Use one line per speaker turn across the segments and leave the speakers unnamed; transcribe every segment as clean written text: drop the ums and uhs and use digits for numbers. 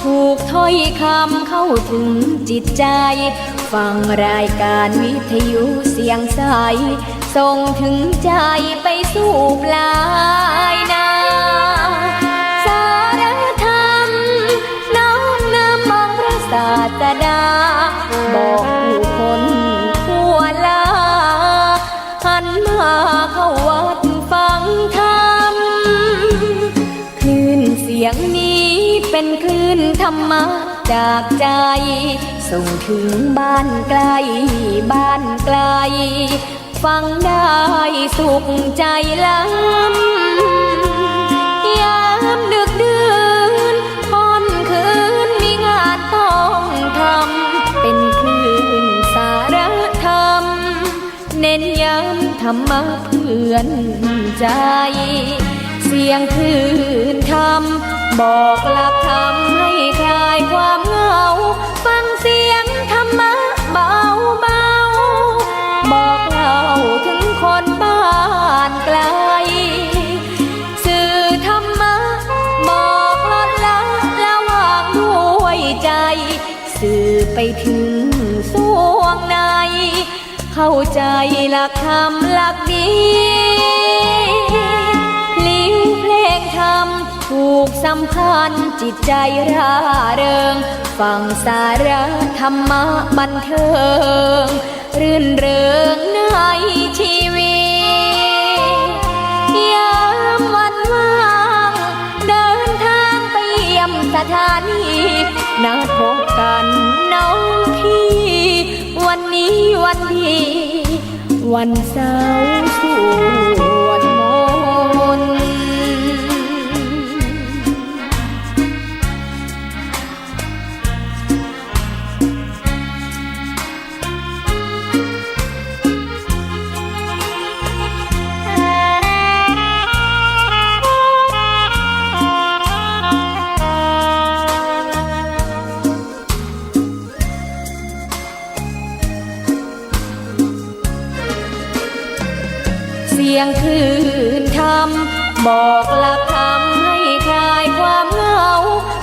ถูกถ้อยคำเข้าถึงจิตใจฟังรายการวิทยุเสียงใสส่งถึงใจไปสู่ปลายนาสารธรรมน้อมนำมองพระศาสดาบอกผู้คนทั่วลาหันมาเข้าวัดฟังธรรมคลื่นเสียงนี้เป็นคลื่นธรรมะจากใจส่งถึงบ้านไกลบ้านไกลฟังได้สุขใจล้ำยามดึกดื่นค่ำคืนมีงานต้องทำเป็นคลื่นสารธรรมเน้นย้ำธรรมะเพื่อนใจเสียงคลื่นธรรมบอกหลักธรรมให้คลายความเหงาฟังเสียงธรรมะเบาเบาบอกเล่าถึงคนบ้านไกลสื่อธรรมะบอกลดละละวางด้วยใจสื่อไปถึงสวงในเข้าใจหลักธรรมหลักดีลิ้วเพลงธรรมถูกสัมพันธ์จิตใจร่าเริงฟังสาระธรรมะบันเทิงรื่นเริงในชีวิตยามวันว่างเดินทางไปเยี่ยมสถานีนัดพบกันน้องพี่วันนี้วันดีวันเสาร์สวดมนต์เสียงคลื่นธรรมบอกหลักธรรมให้คลายความเหงา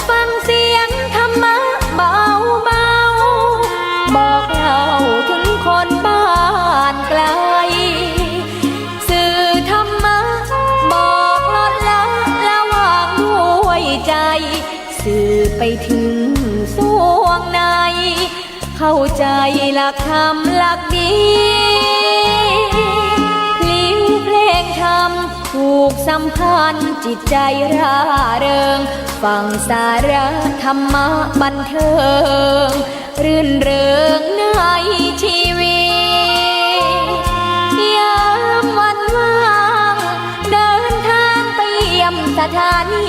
ฟังเสียงธรรมะเบาเบาบอกเล่าถึงคนบ้านไกลสื่อธรรมะบอกลดละละวางด้วยใจสื่อไปถึงสวงในเข้าใจหลักธรรมหลักดีธรรมถูกสัมพันธ์จิตใจร่าเริงฟังสาระธรรมะบันเทิงรื่นเริงในชีวิตยามวันว่างเดินทางไปเยี่ยมสถานี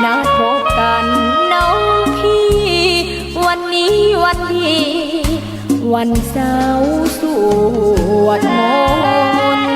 นัดพบกันน้องพี่วันนี้วันดีวันเสาร์สวดมนต์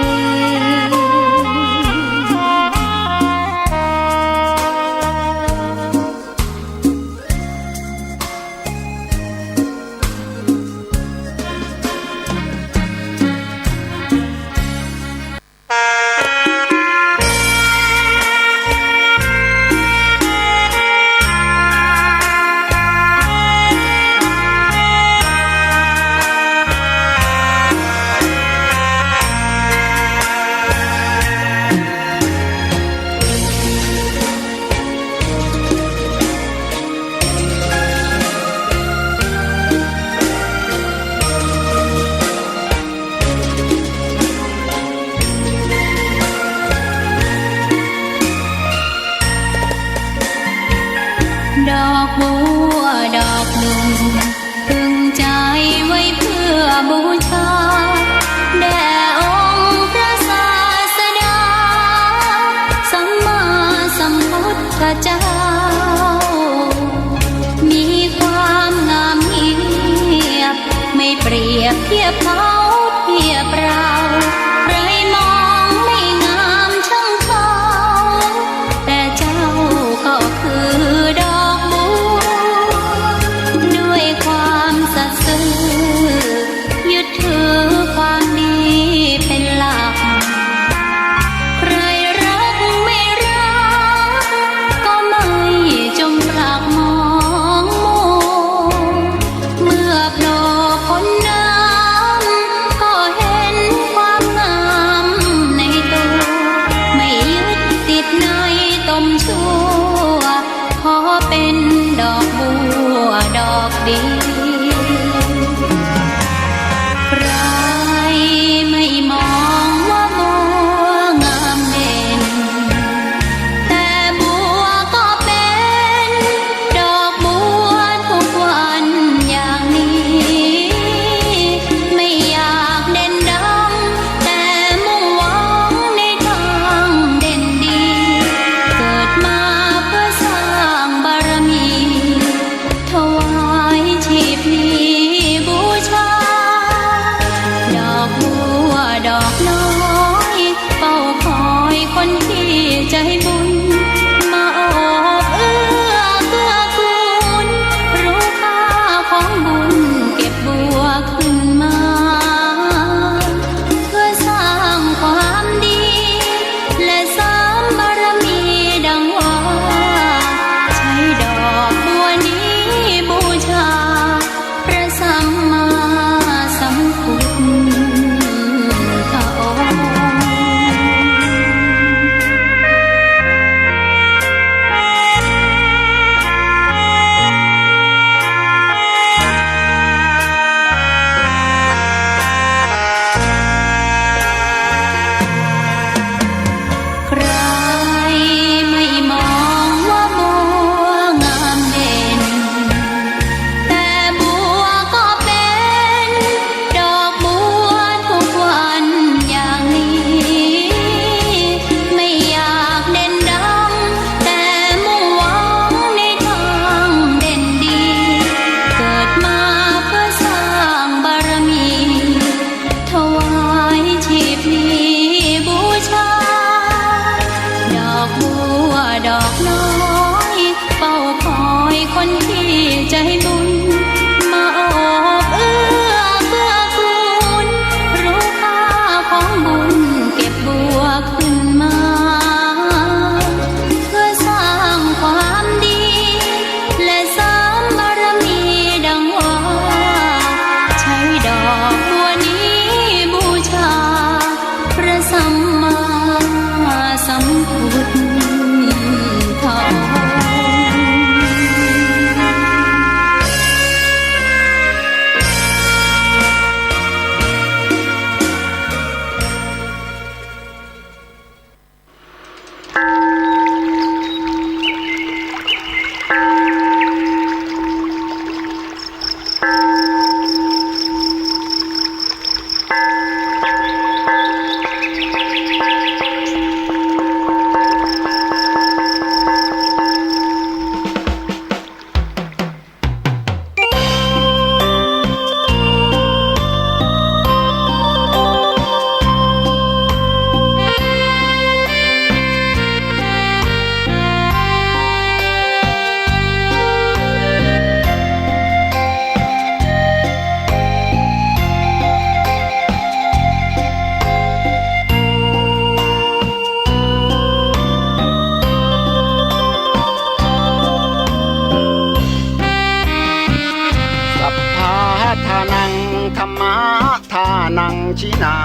ชินา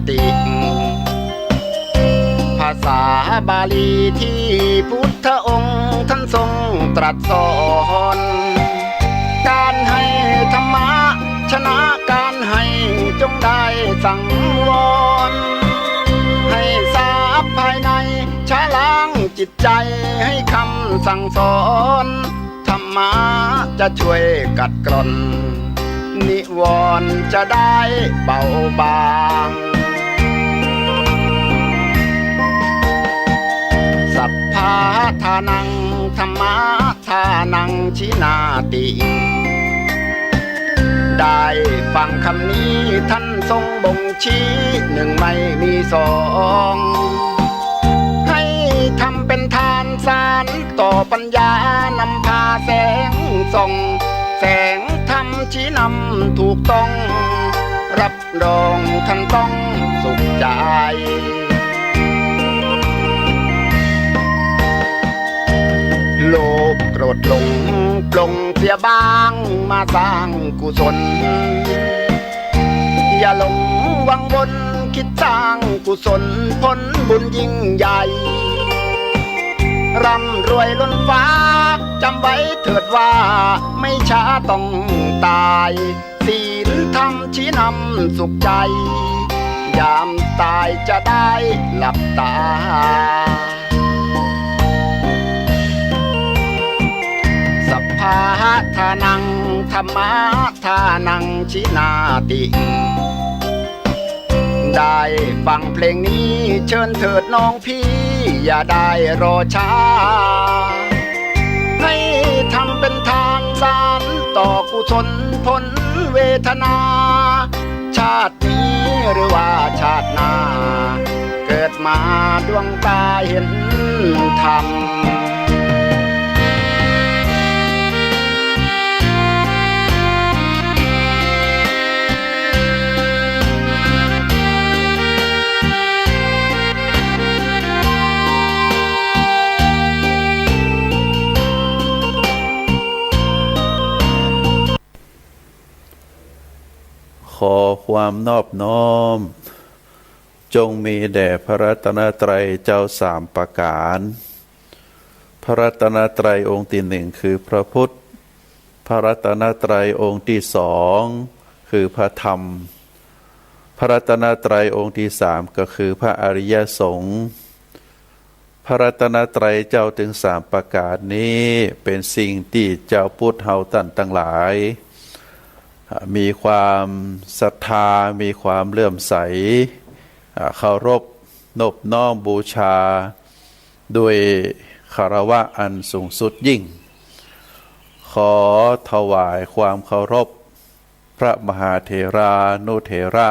ติภาษาบาลีที่พุทธองค์ท่านทรงตรัสสอนการให้ธรรมะชนะการให้จงได้สังวรให้ทราบภายในชะล้างจิตใจให้คำสั่งสอนธรรมะจะช่วยกัดกร่อนนิวรณ์จะได้เบาบางสัพพะทานังธรรมะทานังชินาติได้ฟังคำนี้ท่านทรงบ่งชี้หนึ่งไม่มีสองให้ทำเป็นทานสารต่อปัญญานำพาแสงส่องแสงธรรมชี้นำถูกต้องรับรองท่านต้องสุขใจโลภโกรธหลงปลงเสียบ้างมาสร้างกุศลอย่าหลงวังวนคิดสร้างกุศลผลบุญยิ่งใหญ่ร่ำรวยล้นฟ้าจำไว้เถิดว่าไม่ช้าต้องตายศีลธรรมชี้นำสุขใจยามตายจะได้หลับตาสัพพะทานังธรรมะทานังชินาติได้ฟังเพลงนี้เชิญเถิดน้องพี่อย่าได้รอช้าให้ทำเป็นทานสารต่อกุศลผลเวทนาชาตินี้หรือว่าชาติหน้าเกิดมาดวงตาเห็นธรรม
ขอความนอบน้อมจงมีแด่พระรัตนตรัยเจ้าสามประการพระรัตนตรัยองค์ที่หนึ่งคือพระพุทธพระรัตนตรัยองค์ที่สองคือพระธรรมพระรัตนตรัยองค์ที่สามก็คือพระอริยสงฆ์พระรัตนตรัยเจ้าถึงสามประการนี้เป็นสิ่งที่เจ้าพุทธเฮาท่านทั้งหลายมีความศรัทธามีความเลื่อมใสเคารพนบน้อมบูชาด้วยคารวะอันสูงสุดยิ่งขอถวายความเคารพพระมหาเถรานุเถระ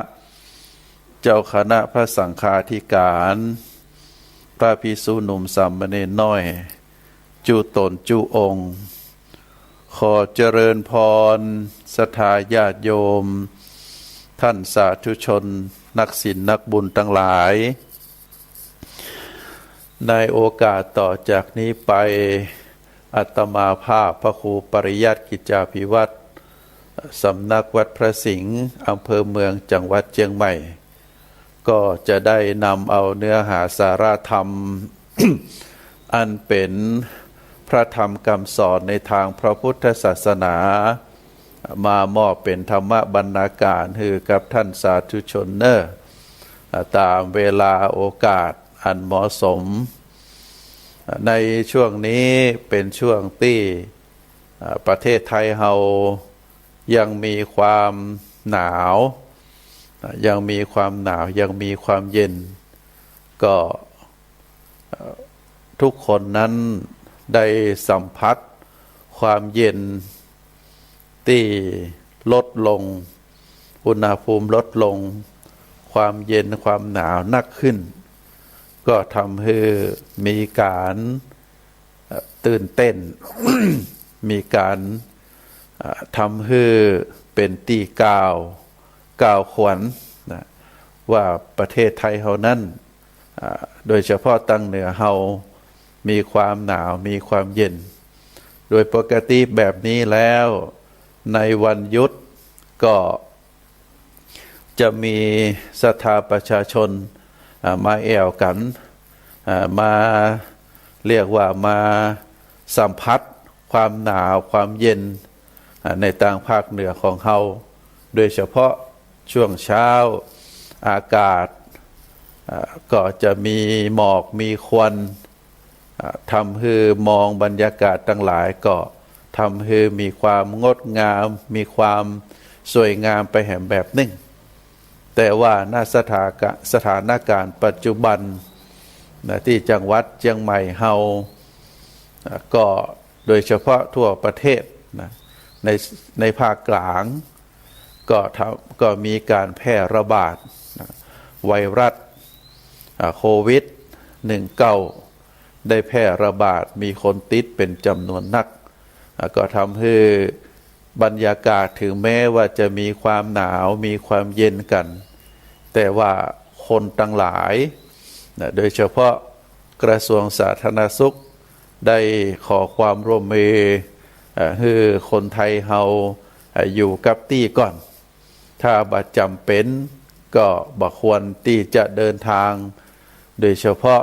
เจ้าคณะพระสังฆาธิการพระภิกษุหนุ่มสามเณรน้อยจุตนจุองค์ขอเจริญพรศรัทธาญาติโยมท่านสาธุชนนักศีลนักบุญทั้งหลายในโอกาสต่อจากนี้ไปอาตมาภาพพระครูปริยัติกิจจาภิวัตรสำนักวัดพระสิงห์อำเภอเมืองจังหวัดเชียงใหม่ก็จะได้นำเอาเนื้อหาสาระธรรม อันเป็นพระธรรมคำสอนในทางพระพุทธศาสนามามอบเป็นธรรมบรรณาการให้กับท่านสาธุชนตามเวลาโอกาสอันเหมาะสมในช่วงนี้เป็นช่วงที่ประเทศไทยเรายังมีความหนาวยังมีความหนาวยังมีความเย็นก็ทุกคนนั้นได้สัมผัสความเย็นที่ลดลงอุณหภูมิลดลงความเย็นความหนาวนักขึ้นก็ทำให้มีการตื่นเต้น มีการทำให้เป็นตีก้าวขวัญนะว่าประเทศไทยเฮานั้นโดยเฉพาะตั้งเหนือเฮามีความหนาวมีความเย็นโดยปกติแบบนี้แล้วในวันหยุดก็ จะมีศรัทธาประชาชนมาแอวกันมาเรียกว่ามาสัมผัสความหนาวความเย็นในต่างภาคเหนือของเราโดยเฉพาะช่วงเช้าอากาศก็จะมีหมอกมีควันทำให้มองบรรยากาศต่างหลายก็ทำให้มีความงดงามมีความสวยงามไปแห่งแบบหนึ่งแต่ว่าณสถานการณ์ปัจจุบันที่จังหวัดเชียงใหม่เฮาก็โดยเฉพาะทั่วประเทศในภาคกลางก็มีการแพร่ระบาดไวรัสโควิด-19 ได้แพร่ระบาดมีคนติดเป็นจำนวนนักก็ทำให้บรรยากาศถึงแม้ว่าจะมีความหนาวมีความเย็นกันแต่ว่าคนตั้งหลายโดยเฉพาะกระทรวงสาธารณสุขได้ขอความร่วมมือให้คนไทยเฮาอยู่กับที่ก่อนถ้าบ่จำเป็นก็บ่ควรที่จะเดินทางโดยเฉพาะ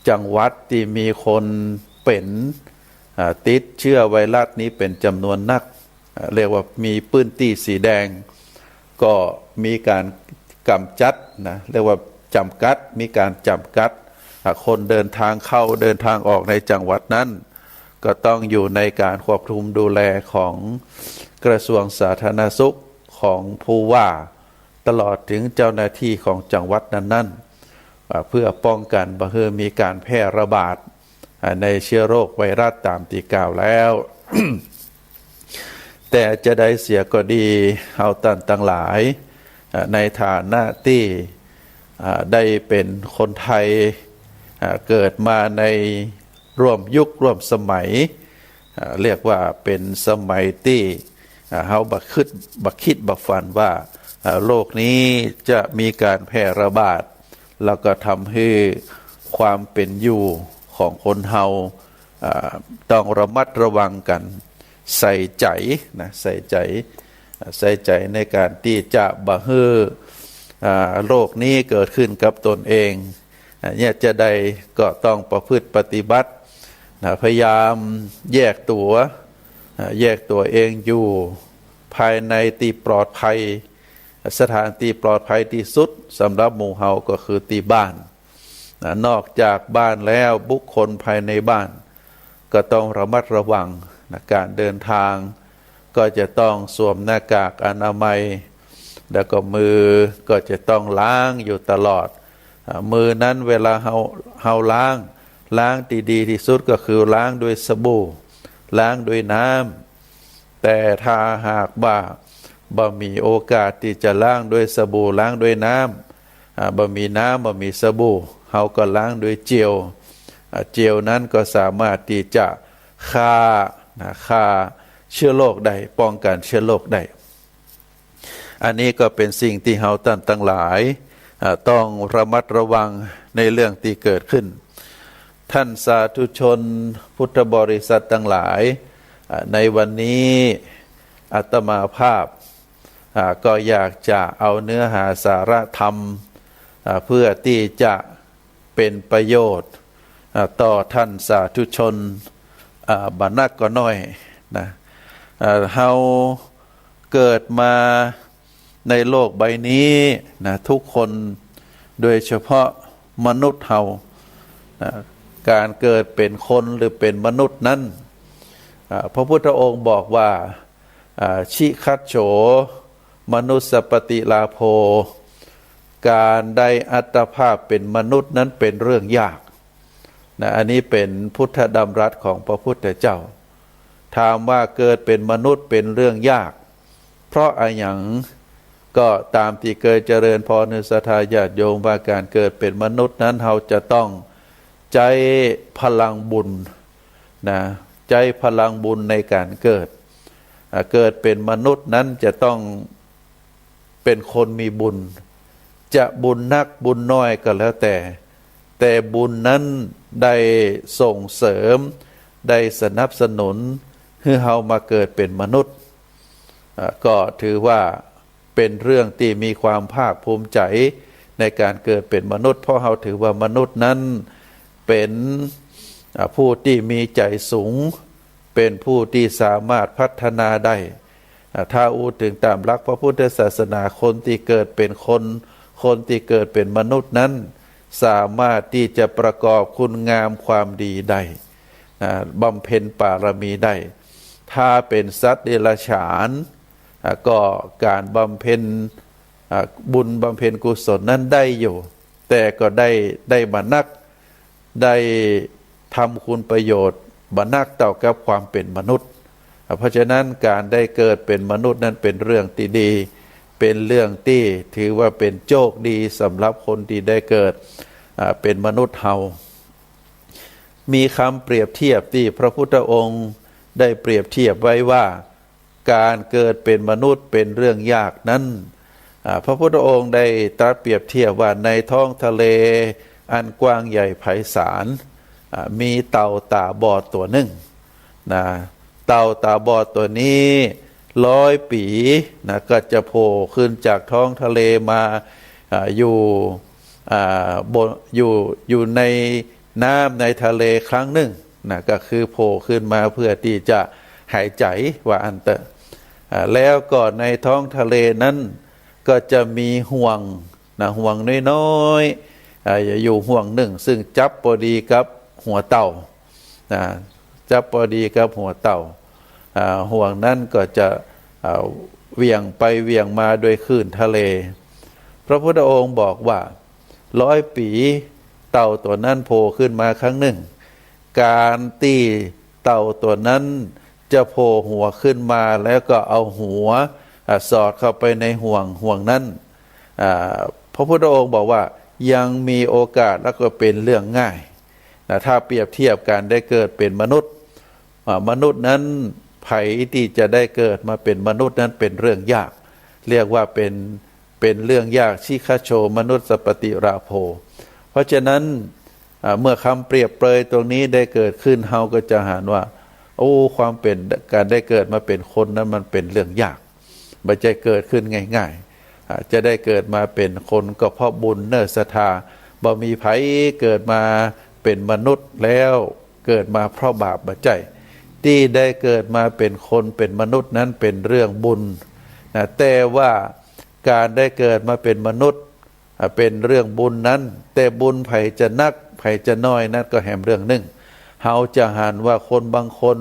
จังหวัดที่มีคนเป็นติดเชื้อไวรัสนี้เป็นจำนวนนักเรียกว่ามีพื้นที่สีแดงก็มีการกำจัดเรียกว่าจำกัดมีการจำกัดคนเดินทางเข้าเดินทางออกในจังหวัดนั้นก็ต้องอยู่ในการควบคุมดูแลของกระทรวงสาธารณสุขของผู้ว่าตลอดถึงเจ้าหน้าที่ของจังหวัดนั้นๆเพื่อป้องกันบ่ให้มีการแพร่ระบาดในเชื้อโรคไวรัสตามที่กล่าวแล้ว แต่จะได้เสียก็ดีเอาตั้งหลายในฐานะที่ได้เป็นคนไทยเกิดมาในร่วมยุคร่วมสมัยเรียกว่าเป็นสมัยที่เฮาบักคิดบักฝันว่าโลกนี้จะมีการแพร่ระบาดแล้วก็ทำให้ความเป็นอยู่ของคนเฮาต้องระมัดระวังกันใส่ใจใส่ใจในการที่จะบ่ให้โรคนี้เกิดขึ้นกับตนเองเนี่ยจะได้ก็ต้องประพฤติปฏิบัติพยายามแยกตัวเองอยู่ภายในที่ปลอดภัยสถานที่ปลอดภัยที่สุดสำหรับหมู่เฮาก็คือที่บ้านนอกจากบ้านแล้วบุคคลภายในบ้านก็ต้องระมัดระวังการเดินทางก็จะต้องสวมหน้ากากอนามัยแล้วก็มือก็จะต้องล้างอยู่ตลอดมือนั้นเวลาเฮาล้างดีที่สุดก็คือล้างด้วยสบู่ล้างด้วยน้ำแต่ถ้าหากบ่มีโอกาสที่จะล้างด้วยสบู่ล้างด้วยน้ำบ่มีน้ำบ่มีสบู่เฮาก็ล้างด้วยเจลนั้นก็สามารถที่จะฆ่าเชื้อโรคได้ป้องกันเชื้อโรคได้อันนี้ก็เป็นสิ่งที่เฮาตั้งหลายต้องระมัดระวังในเรื่องที่เกิดขึ้นท่านสาธุชนพุทธบริษัททั้งหลายในวันนี้อาตมาภาพก็อยากจะเอาเนื้อหาสาระธรรมเพื่อที่จะเป็นประโยชน์ต่อท่านสาธุชนบ้านนักก็น้อยเฮาเกิดมาในโลกใบนี้ทุกคนโดยเฉพาะมนุษย์เฮาการเกิดเป็นคนหรือเป็นมนุษย์นั้นพระพุทธองค์บอกว่าชิคัตโฉมนุสสปฏิลาโภการได้อัตภาพเป็นมนุษย์นั้นเป็นเรื่องยากอันนี้เป็นพุทธดำรัสของพระพุทธเจ้าถามว่าเกิดเป็นมนุษย์เป็นเรื่องยากเพราะอะไรอย่างก็ตามที่เคยเจริญพรในศรัทธาญาติโยมว่าการเกิดเป็นมนุษย์นั้นเราจะต้องใจพลังบุญใจพลังบุญในการเกิดเป็นมนุษย์นั้นจะต้องเป็นคนมีบุญจะบุญนักบุญน้อยก็แล้วแต่บุญนั้นได้ส่งเสริมได้สนับสนุนให้เรามาเกิดเป็นมนุษย์ก็ถือว่า เป็นเรื่องที่มีความภาคภูมิใจในการเกิดเป็นมนุษย์เพราะเราถือว่ามนุษย์นั้นเป็นผู้ที่มีใจสูงเป็นผู้ที่สามารถพัฒนาได้ถ้าอูถึงตามหลักพระพุทธศาสนาคนที่เกิดเป็นคนที่เกิดเป็นมนุษย์นั้นสามารถที่จะประกอบคุณงามความดีได้บำเพ็ญบารมีได้ถ้าเป็นสัตว์เดรัจฉานก็การบำเพ็ญบุญบำเพ็ญกุศลนั้นได้อยู่แต่ก็ได้บรรนักได้ทำคุณประโยชน์บรรนักเต่ากับความเป็นมนุษย์เพราะฉะนั้นการได้เกิดเป็นมนุษย์นั้นเป็นเรื่องที่ดีเป็นเรื่องที่ถือว่าเป็นโชคดีสำหรับคนที่ได้เกิดเป็นมนุษย์เฮามีคำเปรียบเทียบที่พระพุทธองค์ได้เปรียบเทียบไว้ว่าการเกิดเป็นมนุษย์เป็นเรื่องยากนั้นพระพุทธองค์ได้ตรัสเปรียบเทียบว่าในท้องทะเลอันกว้างใหญ่ไพศาลมีเต่าตาบอดตัวหนึ่งเต่าตาบอดตัวนี้100 ปีก็จะโผล่ขึ้นจากท้องทะเลมาอยู่ในน้ำในทะเลครั้งหนึ่งก็คือโผล่ขึ้นมาเพื่อที่จะหายใจว่าอันเตแล้วก็ในท้องทะเลนั้นก็จะมีห่วงห่วงน้อยๆอยู่ห่วงหนึ่งซึ่งจับพอดีกับหัวเต่าจับพอดีกับหัวเต่าห่วงนั้นก็จะเหวี่ยงไปเหวี่ยงมาโดยคลื่นทะเลพระพุทธองค์บอกว่า100 ปีเต่าตัวนั้นโผล่ขึ้นมาครั้งหนึ่งการตีเต่าตัวนั้นจะโผล่หัวขึ้นมาแล้วก็เอาหัวสอดเข้าไปในห่วงนั้นพระพุทธองค์บอกว่ายังมีโอกาสแล้วก็เป็นเรื่องง่ายถ้าเปรียบเทียบการได้เกิดเป็นมนุษย์นั้นไผที่จะได้เกิดมาเป็นมนุษย์นั้นเป็นเรื่องยากเรียกว่าเป็นเรื่องยากชิคโชมนุษย์สปฏิราโภเพราะฉะนั้นเมื่อคำเปรียบเปรยตรงนี้ได้เกิดขึ้นเฮาก็จะหาว่าความเป็นการได้เกิดมาเป็นคนนั้นมันเป็นเรื่องยากไม่ใช่เกิดขึ้นง่ายๆจะได้เกิดมาเป็นคนก็เพราะบุญเนิ่นศรัทธาบ่มีไผเกิดมาเป็นมนุษย์แล้วเกิดมาเพราะบาปบ่ใจที่ได้เกิดมาเป็นคนเป็นมนุษย์นั้นเป็นเรื่องบุญแต่ว่าการได้เกิดมาเป็นมนุษย์เป็นเรื่องบุญนั้นแต่บุญไผจะนักไผจะน้อยนั้นก็แหมเรื่องหนึ่งเฮาจะหันว่าคนบางคน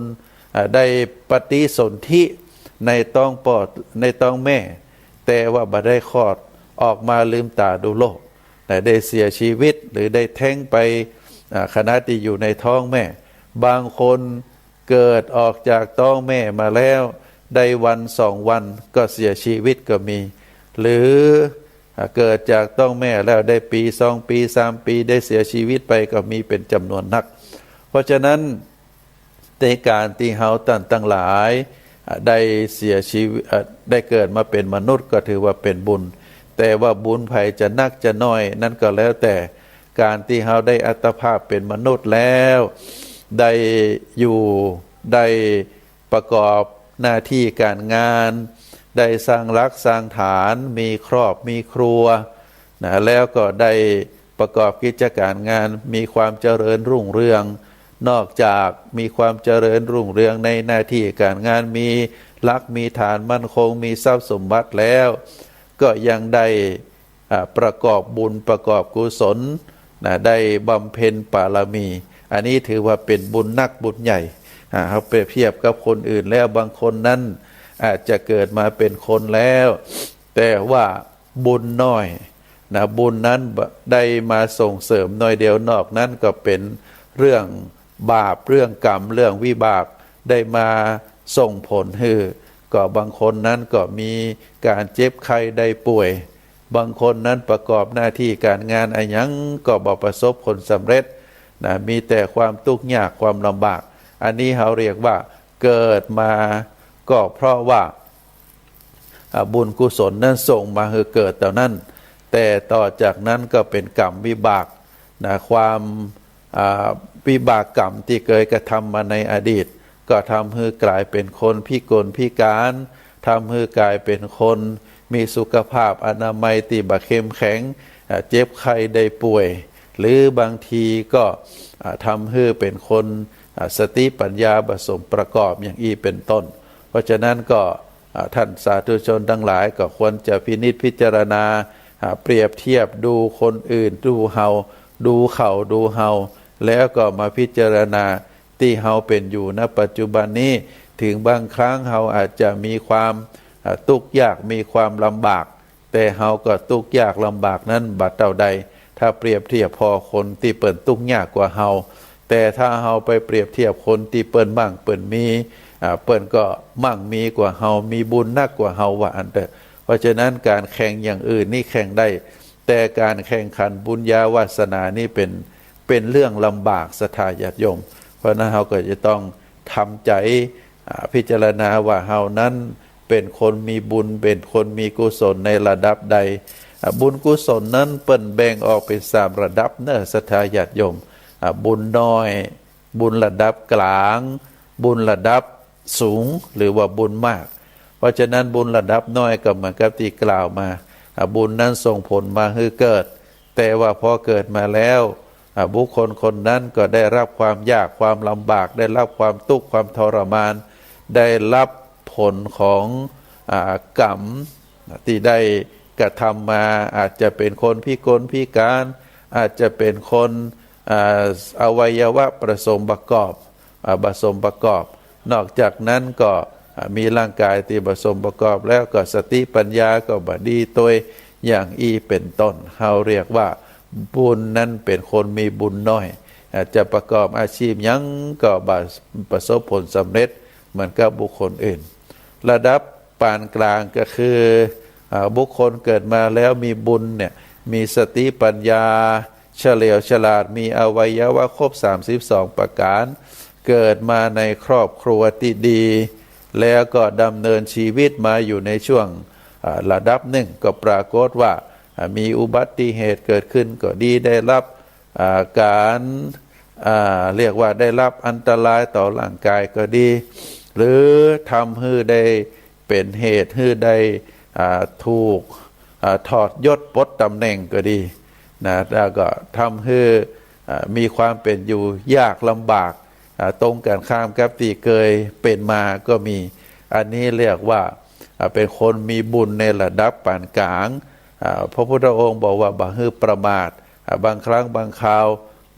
ได้ปฏิสนธิในท้องปอดในท้องแม่แต่ว่าบ่ได้คลอดออกมาลืมตาดูโลกแต่ได้เสียชีวิตหรือได้แท้งไปขณะที่อยู่ในท้องแม่บางคนเกิดออกจากท้องแม่มาแล้วได้วัน2 วันก็เสียชีวิตก็มีหรือเกิดจากท้องแม่แล้วได้ปี2 ปี3 ปีได้เสียชีวิตไปก็มีเป็นจำนวนนักเพราะฉะนั้นในการที่เฮาตั้งหลายได้เสียชีวิตได้เกิดมาเป็นมนุษย์ก็ถือว่าเป็นบุญแต่ว่าบุญไผจะนักจะน้อยนั่นก็แล้วแต่การที่เฮาได้อัตภาพเป็นมนุษย์แล้วได้อยู่ได้ประกอบหน้าที่การงานได้สร้างรักสร้างฐานมีครอบมีครัวแล้วก็ได้ประกอบกิจการงานมีความเจริญรุ่งเรืองนอกจากมีความเจริญรุ่งเรืองในหน้าที่การงานมีรักมีฐานมั่นคงมีทรัพย์สมบัติแล้วก็ยังได้ประกอบบุญประกอบกุศลได้บำเพ็ญบารมีอันนี้ถือว่าเป็นบุญนักบุญใหญ่เขาเปรียบเทียบกับคนอื่นแล้วบางคนนั้นอาจจะเกิดมาเป็นคนแล้วแต่ว่าบุญน้อยบุญนั้นได้มาส่งเสริมน้อยเดียวนอกนั้นก็เป็นเรื่องบาปเรื่องกรรมเรื่องวิบากได้มาส่งผลก็บางคนนั้นก็มีการเจ็บไข้ได้ป่วยบางคนนั้นประกอบหน้าที่การงานอะไรยังก็บ่ประสบผลสำเร็จมีแต่ความทุกข์ยากความลำบากอันนี้เขาเรียกว่าเกิดมาก็เพราะว่าบุญกุศลนั้นส่งมาให้เกิดแต่นั้นแต่ต่อจากนั้นก็เป็นกรรมวิบากความวิบากกรรมที่เคยกระทำมาในอดีตก็ทำให้กลายเป็นคนพิกลพิการทำให้กลายเป็นคน มีสุขภาพอนามัยที่บะเข้มแข็งเจ็บไข้ได้ป่วย หรือบางทีก็ทำให้เป็นคนสติปัญญาผสมประกอบอย่างอีเป็นต้นเพราะฉะนั้นก็ท่านสาธุชนทั้งหลายก็ควรจะพินิจพิจารณาเปรียบเทียบดูคนอื่นดูเฮาดูเขาดูเฮาแล้วก็มาพิจารณาที่เฮาเป็นอยู่ณปัจจุบันนี้ถึงบางครั้งเฮาอาจจะมีความทุกข์ยากมีความลำบากแต่เฮาก็ทุกข์ยากลำบากนั้นบัดเท่าใดถ้าเปรียบเทียบพอคนที่เปิ่นทุกข์ยากกว่าเฮาแต่ถ้าเฮาไปเปรียบเทียบคนที่เปิ่นมั่งเปิ่นมีเปิ่นก็มั่งมีกว่าเฮามีบุญนักกว่าเฮาว่าอันเถอะเพราะฉะนั้นการแข่งอย่างอื่นนี่แข่งได้แต่การแข่งขันบุญญาวาสนานี่เป็นเรื่องลำบากศรัทธาญาติโยมเพราะนั้นเฮาก็จะต้องทำใจพิจารณาว่าเฮานั้นเป็นคนมีบุญเป็นคนมีกุศลในระดับใดบุญกุศลนั้นเปิ้นแบ่งออกเป็น3ระดับเนอะศรัทธาญาติโยมบุญน้อยบุญระดับกลางบุญระดับสูงหรือว่าบุญมากเพราะฉะนั้นบุญระดับน้อยก็เหมือนกับที่กล่าวมาบุญนั้นส่งผลมาให้เกิดแต่ว่าพอเกิดมาแล้วบุคคลคนนั้นก็ได้รับความยากความลำบากได้รับความทุกข์ความทรมานได้รับผลของกรรมที่ได้กระทำมาอาจจะเป็นคนพิกลพิการอาจจะเป็นคนอวัยวะผสมประกอบนอกจากนั้นก็มีร่างกายที่ผสมประกอบแล้วก็สติปัญญาก็บดีตัวอย่างอีเป็นต้นเราเรียกว่าบุญนั้นเป็นคนมีบุญน้อยจะประกอบอาชีพยังก็ประสบผลสำเร็จเหมือนกับบุคคลอื่นระดับปานกลางก็คือบุคคลเกิดมาแล้วมีบุญเนี่ยมีสติปัญญาเฉลียวฉลาดมีอวัยวะครบ32ประการเกิดมาในครอบครัวที่ดีแล้วก็ดำเนินชีวิตมาอยู่ในช่วงระดับหนึ่งก็ปรากฏว่ามีอุบัติเหตุเกิดขึ้นก็ดีได้รับการเรียกว่าได้รับอันตรายต่อร่างกายก็ดีหรือทำให้ได้เป็นเหตุให้ได้ถูกถอดยศปลดตำแหน่งก็ดีนะแล้วก็ทำให้มีความเป็นอยู่ยากลำบากตรงกันข้ามกับที่เคยเป็นมาก็มีอันนี้เรียกว่าเป็นคนมีบุญในระดับปานกลางพระพุทธองค์บอกว่าบ่ให้ประมาทบางครั้งบางคราว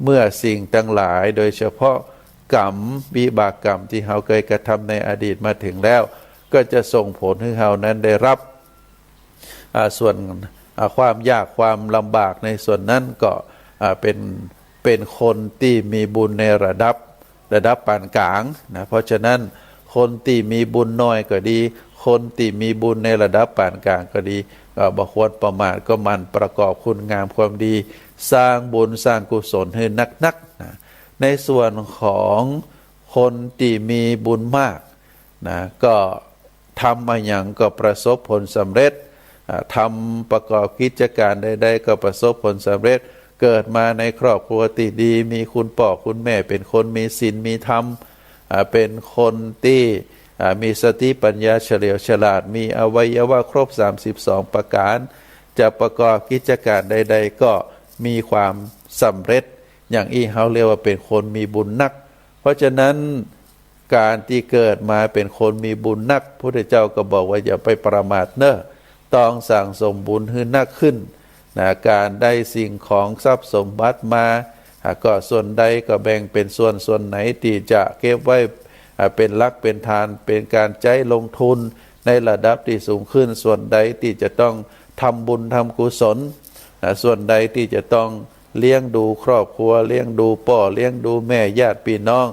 เมื่อสิ่งทั้งหลายโดยเฉพาะกรรมวิบากกรรมที่เราเคยกระทำในอดีตมาถึงแล้วก็จะส่งผลให้เรานั้นได้รับส่วนความยากความลำบากในส่วนนั้นก็เป็นคนที่มีบุญในระดับปานกลางนะเพราะฉะนั้นคนที่มีบุญน้อยก็ดีคนที่มีบุญในระดับปานกลางก็ดีบ่ควรประมาทก็มันประกอบคุณงามความดีสร้างบุญสร้างกุศลให้นักๆนะในส่วนของคนที่มีบุญมากนะก็ทำมาอย่างก็ประสบผลสำเร็จทำประกอบกิจการใดๆก็ประสบผลสำเร็จเกิดมาในครอบครัวที่ดีมีคุณพ่อคุณแม่เป็นคนมีศีลมีธรรมเป็นคนที่มีสติปัญญาเฉลียวฉลาดมีอวัยวะครบ32ประการจะประกอบกิจการใดๆก็มีความสำเร็จอย่างอีเฮาเรียกว่าเป็นคนมีบุญนักเพราะฉะนั้นการที่เกิดมาเป็นคนมีบุญนักพระพุทธเจ้าก็บอกว่าอย่าไปประมาทเนอะต้องสั่งสมบุญให้นักขึ้นนะการได้สิ่งของทรัพย์สมบัติมาก็ส่วนใดก็แบ่งเป็นส่วนไหนที่จะเก็บไว้เป็นหลักเป็นฐานเป็นการใช้ลงทุนในระดับที่สูงขึ้นส่วนใดที่จะต้องทำบุญทำกุศลส่วนใดที่จะต้องเลี้ยงดูครอบครัวเลี้ยงดูพ่อเลี้ยงดูแม่ญาติพี่น้อง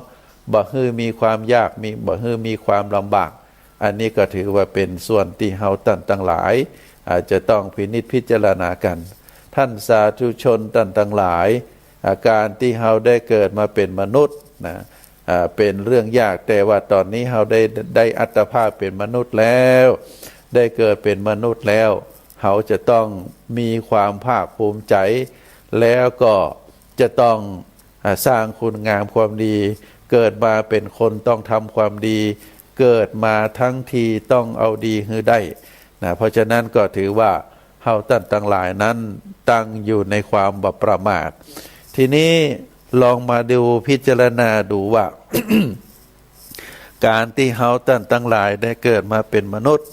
บ่ฮื้อมีความยากบ่ฮื้อมีความลำบากอันนี้ก็ถือว่าเป็นส่วนที่เฮาท่านทั้งหลายอาจจะต้องพินิจพิจารณากันท่านสาธุชนท่านทั้งหลายอาการที่เฮาได้เกิดมาเป็นมนุษย์นะเป็นเรื่องยากแต่ว่าตอนนี้เฮาได้อัตภาพเป็นมนุษย์แล้วได้เกิดเป็นมนุษย์แล้วเฮาจะต้องมีความภาคภูมิใจแล้วก็จะต้องสร้างคุณงามความดีเกิดมาเป็นคนต้องทำความดีเกิดมาทั้งทีต้องเอาดีให้ได้ นะเพราะฉะนั้นก็ถือว่าเฮาท่านทั้งหลายนั้นตั้งอยู่ในความบ่ประมาททีนี้ลองมาดูพิจารณาดูว่า การที่เฮาท่านทั้งหลายได้เกิดมาเป็นมนุษย์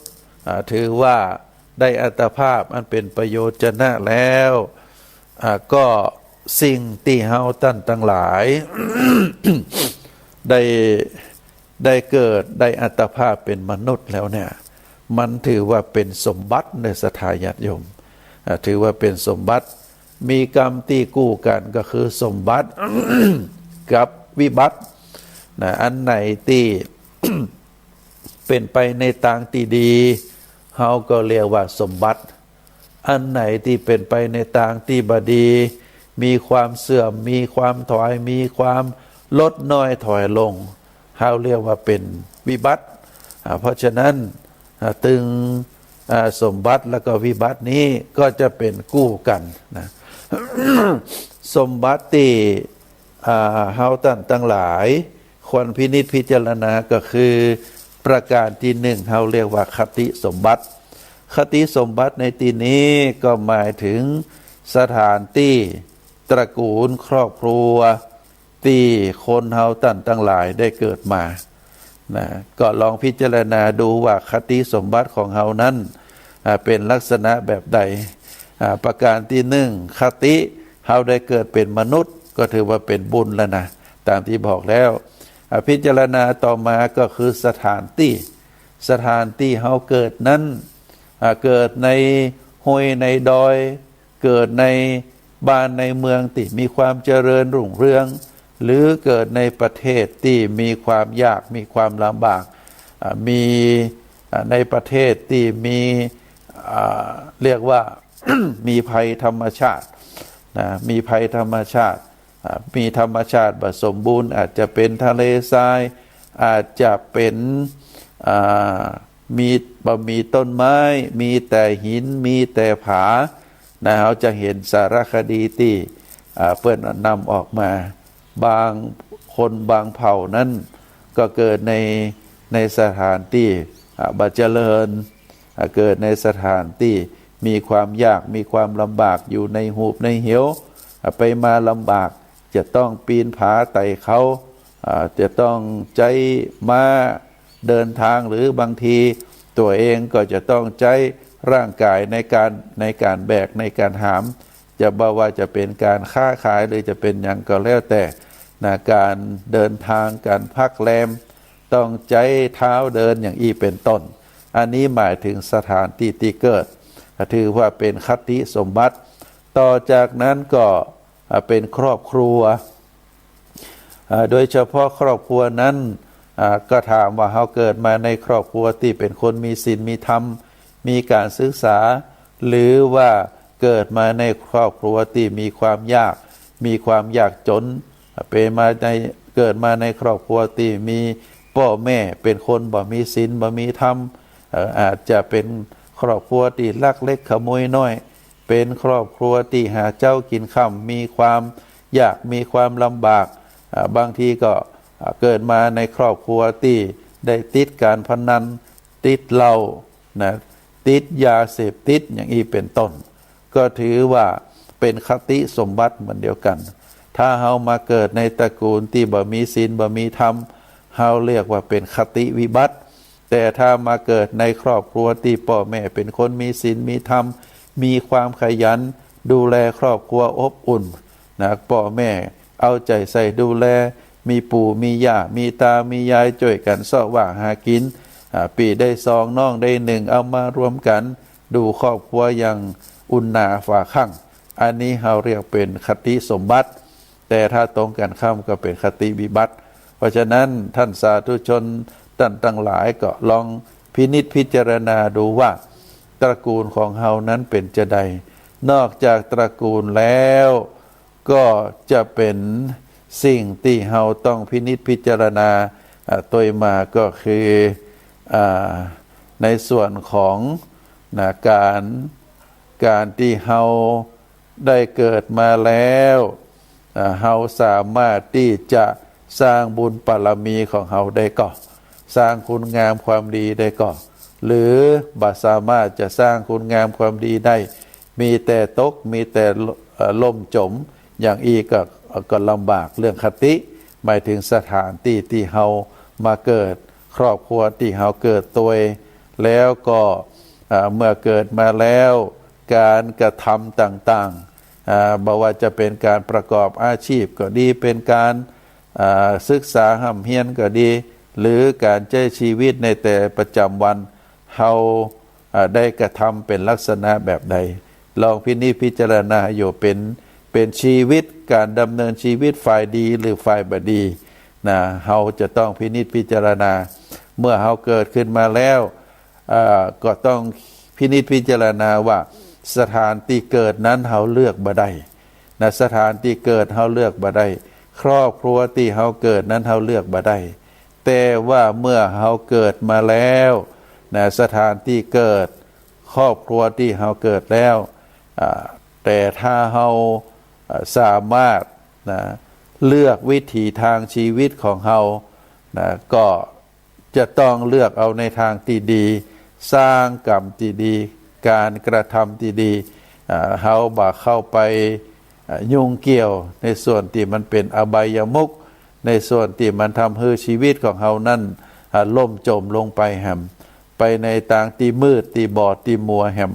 ถือว่าได้อัตภาพอันเป็นประโยชน์นะแล้วก็สิ่งที่เฮาท่านทั้งหลาย ได้เกิดได้อัตภาพเป็นมนุษย์แล้วเนี่ยมันถือว่าเป็นสมบัติในศรัทธาญาติโยมถือว่าเป็นสมบัติมีกรรมที่กู้กันก็คือสมบัติ กับวิบัตินะอันไหนที่ เป็นไปในทางที่ดีเฮาก็เรียกว่าสมบัติอันไหนที่เป็นไปในทางที่บดีมีความเสื่อมมีความถอยมีความลดน้อยถอยลงเฮาเรียกว่าเป็นวิบัติเพราะฉะนั้นตึงสมบัติแล้วก็วิบัตินี้ก็จะเป็นกู้กันนะ สมบัติที่เฮาท่านทั้งหลายควรพินิจพิจารณาก็คือประการที่หนึ่งเฮาเรียกว่าคติสมบัติคติสมบัติในที่นี้ก็หมายถึงสถานที่ตระกูลครอบครัวที่คนเฮาท่านทั้งหลายได้เกิดมานะก็ลองพิจารณาดูว่าคติสมบัติของเฮานั้นเป็นลักษณะแบบใดประการที่หนึ่งคติเฮาได้เกิดเป็นมนุษย์ก็ถือว่าเป็นบุญแล้วนะตามที่บอกแล้วพิจารณาต่อมาก็คือสถานที่เฮาเกิดนั้นเกิดในห้วยในดอยเกิดในบ้านในเมืองที่มีความเจริญรุ่งเรืองหรือเกิดในประเทศที่มีความยากมีความลำบากมีในประเทศที่มีเรียกว่า มีภัยธรรมชาตินะมีภัยธรรมชาติมีธรรมชาติสมบูรณ์อาจจะเป็นทะเลทรายอาจจะเป็นมีต้นไม้มีแต่หินมีแต่ผานะเราจะเห็นสารคดีที่เพื่อนนำออกมาบางคนบางเผ่านั้นก็เกิดในสถานที่บัเจริญเกิดในสถานที่มีความยากมีความลำบากอยู่ในหูบในเหวไปมาลำบากจะต้องปีนผาไต่เขาจะต้องใช้ม้าเดินทางหรือบางทีตัวเองก็จะต้องใช้ร่างกายในการแบกในการหามจะบอกว่าจะเป็นการค้าขายหรือจะเป็นอย่างก็แล้วแต่นะการเดินทางการพักแรมต้องใช้เท้าเดินอย่างอีเป็นต้นอันนี้หมายถึงสถานที่ที่เกิดถือว่าเป็นคติสมบัติต่อจากนั้นก็เป็นครอบครัวโดยเฉพาะครอบครัวนั้นก็ถามว่าเขาเกิดมาในครอบครัวที่เป็นคนมีศีลมีธรรมมีการศึกษาหรือว่าเกิดมาในครอบครัวที่มีความยากจนเกิดมาในครอบครัวที่มีพ่อแม่เป็นคนบ่มีศีลบ่มีธรรมอาจจะเป็นครอบครัวที่ลักเล็กขโมยน้อยเป็นครอบครัวที่หาเจ้ากินค่ำมีความยากมีความลำบากบางทีก็เกิดมาในครอบครัวที่ได้ติดการพนันติดเหล้านะติดยาเสพติดอย่างนี้เป็นต้นก็ถือว่าเป็นคติสมบัติเหมือนเดียวกันถ้าเฮามาเกิดในตระกูลที่บ่มีศีลบ่มีธรรมเฮาเรียกว่าเป็นคติวิบัติแต่ถ้ามาเกิดในครอบครัวที่พ่อแม่เป็นคนมีศีลมีธรรมมีความขยันดูแลครอบครัวอบอุ่นนะพ่อแม่เอาใจใส่ดูแลมีปู่มีย่ามีตามียายช่วยกันเสาะว่าหากินปีได้สองน้องได้หนึ่งเอามารวมกันดูครอบครัวอย่างอุ่นหนาฝาข้างอันนี้เราเรียกเป็นคติสมบัติแต่ถ้าตรงกันข้ามก็เป็นคติวิบัติเพราะฉะนั้นท่านสาธุชนท่านทั้งหลายก็ลองพินิจพิจารณาดูว่าตระกูลของเฮานั้นเป็นจะใดนอกจากตระกูลแล้วก็จะเป็นสิ่งที่เฮาต้องพินิจพิจารณาตัวมาก็คือในส่วนของการที่เฮาได้เกิดมาแล้วเฮาสามารถที่จะสร้างบุญบารมีของเฮาได้ก็สร้างคุณงามความดีได้ก็ หรือบ่สามารถจะสร้างคุณงามความดีได้มีแต่ตกมีแต่ล่มจมอย่างอีกก็ลำบากเรื่องคติหมายถึงสถานที่ที่เฮามาเกิดครอบครัวที่เฮาเกิดตัวแล้วก็เมื่อเกิดมาแล้วการกระทำต่างๆบอกว่าจะเป็นการประกอบอาชีพก็ดีเป็นการศึกษาห่ำเฮียนก็ดีหรือการใช้ชีวิตในแต่ประจำวันเฮาได้กระทำเป็นลักษณะแบบใดลองพินิจพิจารณาอยู่เป็นชีวิตการดำเนินชีวิตฝ่ายดีหรือฝ่ายบดีนะเฮาจะต้องพินิจพิจารณาเมื่อเฮาเกิดขึ้นมาแล้วก็ต้องพินิจพิจารณาว่าสถานที่เกิดนั้นเฮาเลือกบ่ได้นะสถานที่เกิดเฮาเลือกบ่ได้ครอบครัวที่เฮาเกิดนั้นเฮาเลือกบ่ได้แต่ว่าเมื่อเฮาเกิดมาแล้วนะสถานที่เกิดครอบครัวที่เฮาเกิดแล้วแต่ถ้าเฮาสามารถนะเลือกวิถีทางชีวิตของเฮานะก็จะต้องเลือกเอาในทางที่ดีสร้างกรรมที่ดีการกระทำที่ดีเฮาบ่เข้าไปยุ่งเกี่ยวในส่วนที่มันเป็นอบายมุขในส่วนที่มันทำให้ชีวิตของเฮานั่นล่มจมลงไปแหมไปในทางที่มืดที่บอดที่มัวแหม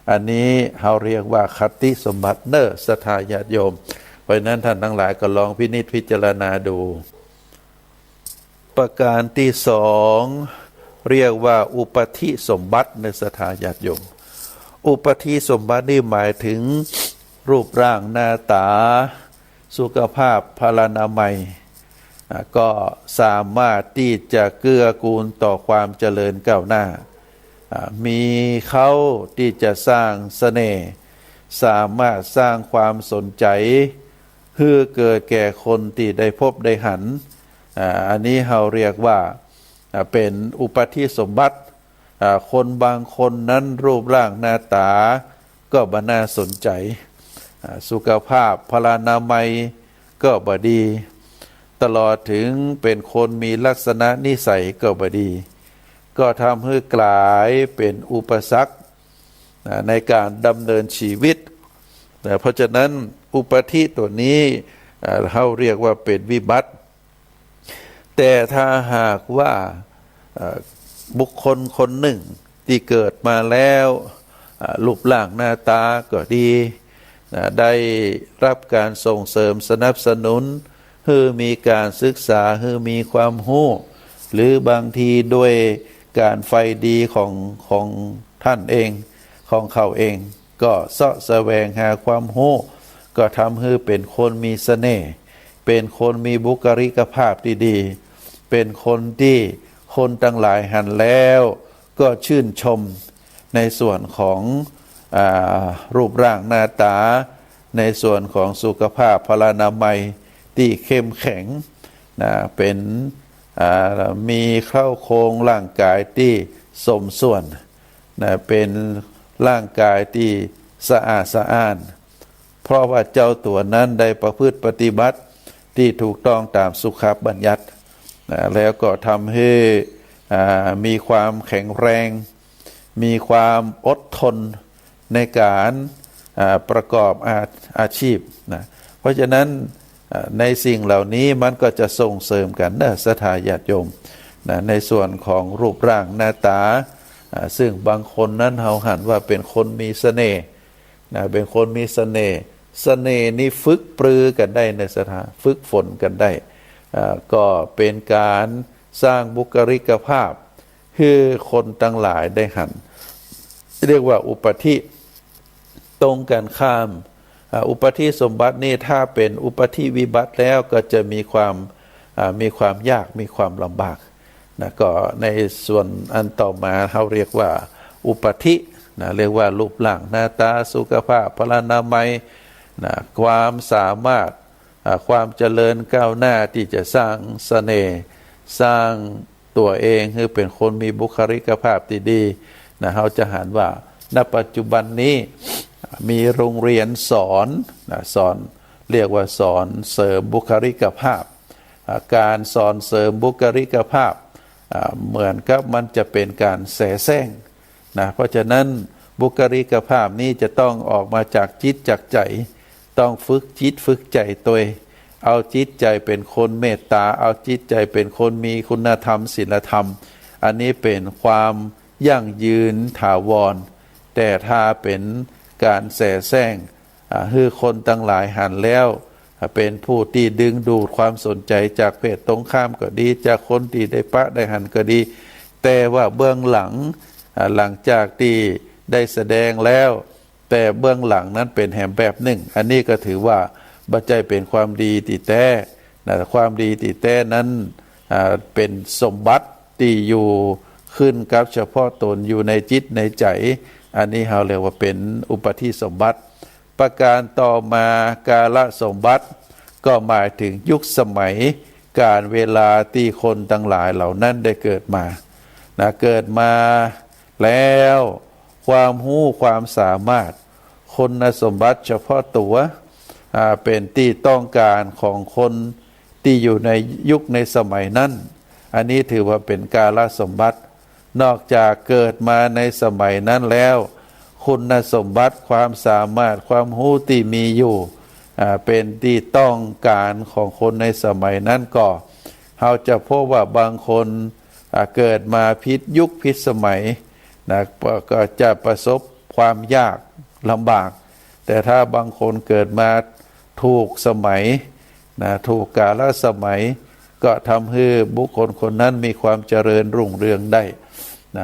อันนี้เฮาเรียกว่าคติสมบัติเนอศรัทธาญาติโยมเพราะนั้นท่านทั้งหลายก็ลองพินิจพิจารณาดูประการที่สองเรียกว่าอุปธิสมบัติในศรัทธาญาติโยมอุปธิสมบัตินี่หมายถึงรูปร่างหน้าตาสุขภาพพลานามัยก็สามารถที่จะเกื้อกูลต่อความเจริญก้าวหน้ามีเขาที่จะสร้างเสน่ห์สามารถสร้างความสนใจเพื่อเกิดแก่คนที่ได้พบได้หันอันนี้เราเรียกว่าเป็นอุปธิสมบัติคนบางคนนั้นรูปร่างหน้าตาก็บ่น่าสนใจสุขภาพพลานามัยก็บ่ดีตลอดถึงเป็นคนมีลักษณะนิสัยก็บ่ดีก็ทำให้กลายเป็นอุปสรรคในการดำเนินชีวิตเพราะฉะนั้นอุปธิตัวนี้เขาเรียกว่าเป็นวิบัติแต่ถ้าหากว่าบุคคลคนหนึ่งที่เกิดมาแล้วรูปร่างหน้าตาก็ดีได้รับการส่งเสริมสนับสนุนให้มีการศึกษาให้มีความรู้หรือบางทีด้วยการไฟดีของท่านเองของเขาเองก็เสาะแสวงหาความรู้ก็ทำให้เป็นคนมีเสน่ห์เป็นคนมีบุคลิกภาพที่ดีเป็นคนที่คนทั้งหลายหันแล้วก็ชื่นชมในส่วนของรูปร่างหน้าตาในส่วนของสุขภาพพลานามัยที่เข้มแข็งเป็นมีเข้าโครงร่างกายที่สมส่วนเป็นร่างกายที่สะอาดสะอ้านเพราะว่าเจ้าตัวนั้นได้ประพฤติปฏิบัติที่ถูกต้องตามสุขบัญญัติแล้วก็ทำให้มีความแข็งแรงมีความอดทนในการประกอบอาชีพเพราะฉะนั้นในสิ่งเหล่านี้มันก็จะส่งเสริมกันนะศรัทธาญาติโยมในส่วนของรูปร่างหน้าตาซึ่งบางคนนั้นเราหันว่าเป็นคนมีเสน่ห์เป็นคนมีเสน่ห์เสน่ห์นี้ฝึกปรือกันได้ในศรัทธาฝึกฝนกันได้ก็เป็นการสร้างบุคลิกภาพให้คนทั้งหลายได้หันเรียกว่าอุปธิตรงกันข้ามอุปธิสมบัตินี่ถ้าเป็นอุปธิวิบัติแล้วก็จะมีความยากมีความลำบากก็ในส่วนอันต่อมาเขาเรียกว่าอุปธิเรียกว่ารูปร่างหน้าตาสุขภาพพลานามัยความสามารถความเจริญก้าวหน้าที่จะสร้างเสน่ห์สร้างตัวเองให้เป็นคนมีบุคลิกภาพที่ดีเขาจะหันว่าณปัจจุบันนี้มีโรงเรียนสอนเรียกว่าสอนเสริมบุคลิกภาพการสอนเสริมบุคลิกภาพ เหมือนกับมันจะเป็นการแสแสร้งนะเพราะฉะนั้นบุคลิกภาพนี้จะต้องออกมาจากจิตจากใจต้องฝึกจิตฝึกใจตัวเองเอาจิตใจเป็นคนเมตตาเอาจิตใจเป็นคนมีคุณธรรมศีลธรรมอันนี้เป็นความยั่งยืนถาวรแต่ถ้าเป็นการแสแสร้งคือคนตั้งหลายหันแล้วเป็นผู้ที่ดึงดูดความสนใจจากเพศตรงข้ามก็ดีจากคนที่ได้ปะได้หันก็ดีแต่ว่าเบื้องหลังหลังจากที่ได้แสดงแล้วแต่เบื้องหลังนั้นเป็นแหมแบบหนึ่งอันนี้ก็ถือว่าบัจจัยเป็นความดีติแท้ความดีติแท้นั้นเป็นสมบัติที่อยู่ขึ้นกับเฉพาะตนอยู่ในจิตในใจอันนี้เราเรียกว่าเป็นอุปธิสมบัติประการต่อมากาลสมบัติก็หมายถึงยุคสมัยการเวลาที่คนทั้งหลายเหล่านั้นได้เกิดมาเกิดมาแล้วความรู้ความสามารถคุณสมบัติเฉพาะตัวเป็นที่ต้องการของคนที่อยู่ในยุคในสมัยนั้นอันนี้ถือว่าเป็นกาลสมบัตินอกจากเกิดมาในสมัยนั้นแล้วคุณสมบัติความสามารถความรู้ที่มีอยู่เป็นที่ต้องการของคนในสมัยนั้นก็เราจะพบว่าบางคนเกิดมาผิดยุคผิดสมัยก็จะประสบความยากลำบากแต่ถ้าบางคนเกิดมาถูกสมัยถูกกาลสมัยก็ทำให้บุคคลคนนั้นมีความเจริญรุ่งเรืองได้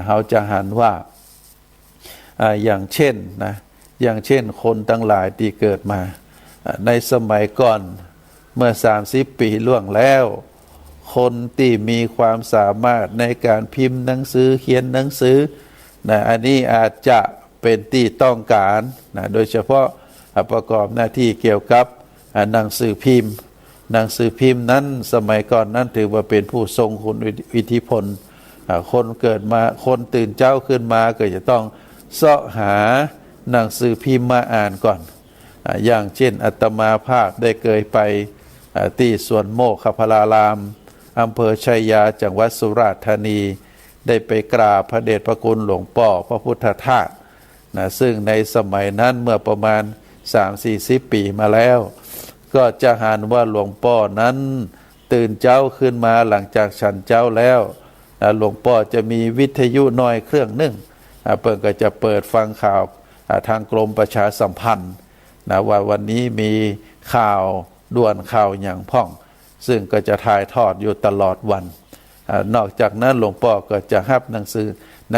เราจะหันว่าอย่างเช่นคนทั้งหลายที่เกิดมาในสมัยก่อนเมื่อ30 ปีล่วงแล้วคนที่มีความสามารถในการพิมพ์หนังสือเขียนหนังสืออันนี้อาจจะเป็นที่ต้องการโดยเฉพาะประกอบหน้าที่เกี่ยวกับหนังสือพิมพ์นั้นสมัยก่อนนั้นถือว่าเป็นผู้ทรงคุณอิทธิพลคนเกิดมาคนตื่นเจ้าขึ้นมาก็จะต้องเสาะหาหนังสือพิมพ์มาอ่านก่อนอย่างเช่นอาตมาภาพได้เคยไปที่สวนโมกขพลารามอำเภอชัยยาจังหวัดสุราษฎร์ธานีได้ไปกราบพระเดชพระคุณหลวงพ่อพระพุทธทาสซึ่งในสมัยนั้นเมื่อประมาณ 3-40 ปีมาแล้วก็จะหันว่าหลวงพ่อนั้นตื่นเจ้าขึ้นมาหลังจากฉันเจ้าแล้วหลวงพ่อจะมีวิทยุน้อยเครื่องหนึ่งเปิดก็จะเปิดฟังข่าวทางกรมประชาสัมพันธ์ว่าวันนี้มีข่าวด่วนข่าวอย่างพ่องซึ่งก็จะถ่ายทอดอยู่ตลอดวันนอกจากนั้นหลวงพ่อก็จะรับหนั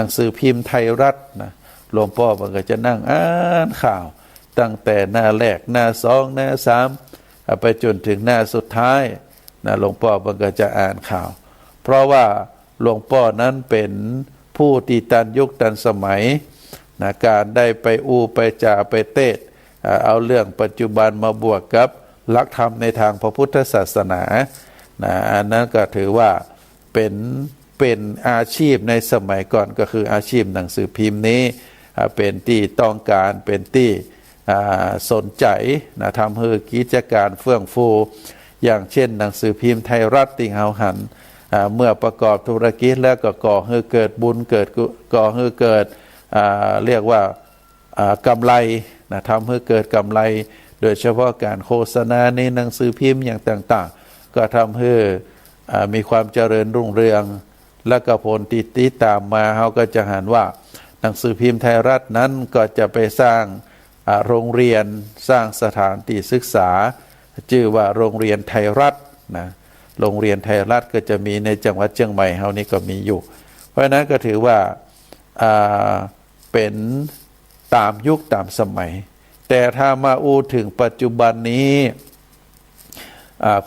งสือพิมพ์ไทยรัฐหลวงพ่อมันก็จะนั่งอ่านข่าวตั้งแต่หน้าแรกหน้า2หน้า3ไปจนถึงหน้าสุดท้ายหลวงพ่อมันก็จะอ่านข่าวเพราะว่าหลวงพ่อนั้นเป็นผู้ที่ทันยุคทันสมัยการได้ไปไปจ่าไปเทศเอาเรื่องปัจจุบันมาบวกกับหลักธรรมในทางพระพุทธศาสนาอันนั้นก็ถือว่าเป็นอาชีพในสมัยก่อนก็คืออาชีพหนังสือพิมพ์นี้เป็นที่ต้องการเป็นที่สนใจทำให้กิจการเฟื่องฟูอย่างเช่นหนังสือพิมพ์ไทยรัฐติงเฮาหันเมื่อประกอบธุรกิจแล้วก็ก่อให้เกิดบุญก่อให้เกิดเรียกว่ากำไรทำให้เกิดกำไรโดยเฉพาะการโฆษณาในหนังสือพิมพ์อย่างต่างๆก็ทำให้มีความเจริญรุ่งเรืองและก็ผลติดตามมาเขาก็จะหันว่าหนังสือพิมพ์ไทยรัฐนั้นก็จะไปสร้างโรงเรียนสร้างสถานที่ศึกษาชื่อว่าโรงเรียนไทยรัฐโรงเรียนไทยรัฐก็จะมีในจังหวัดเชียงใหม่เฮานี้ก็มีอยู่เพราะฉะนั้นก็ถือว่าเป็นตามยุคตามสมัยแต่ถ้ามาถึงปัจจุบันนี้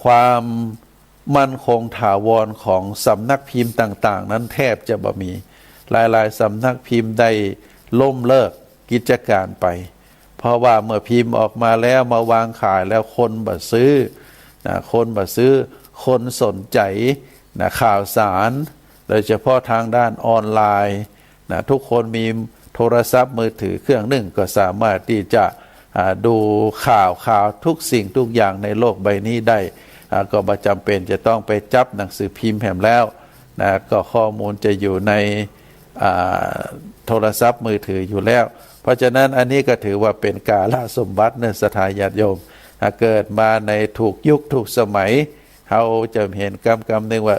ความมั่นคงถาวรของสำนักพิมพ์ต่างๆนั้นแทบจะบ่มีหลายๆสำนักพิมพ์ได้ล้มเลิกกิจการไปเพราะว่าเมื่อพิมพ์ออกมาแล้วมาวางขายแล้วคนบ่ซื้อคนสนใจข่าวสารโดยเฉพาะทางด้านออนไลน์ทุกคนมีโทรศัพท์มือถือเครื่องหนึ่งก็สามารถที่จะดูข่าวทุกสิ่งทุกอย่างในโลกใบนี้ได้ก็บ่จำเป็นจะต้องไปจับหนังสือพิมพ์แผ่นแล้ว นะก็ข้อมูลจะอยู่ในโทรศัพท์มือถืออยู่แล้ว เพราะฉะนั้นอันนี้ก็ถือว่าเป็นกาลสมบัติเนื้อสถาญาติโยมเกิดมาในถูกยุคถูกสมัยเขาจะเห็นกำหนึ่งว่า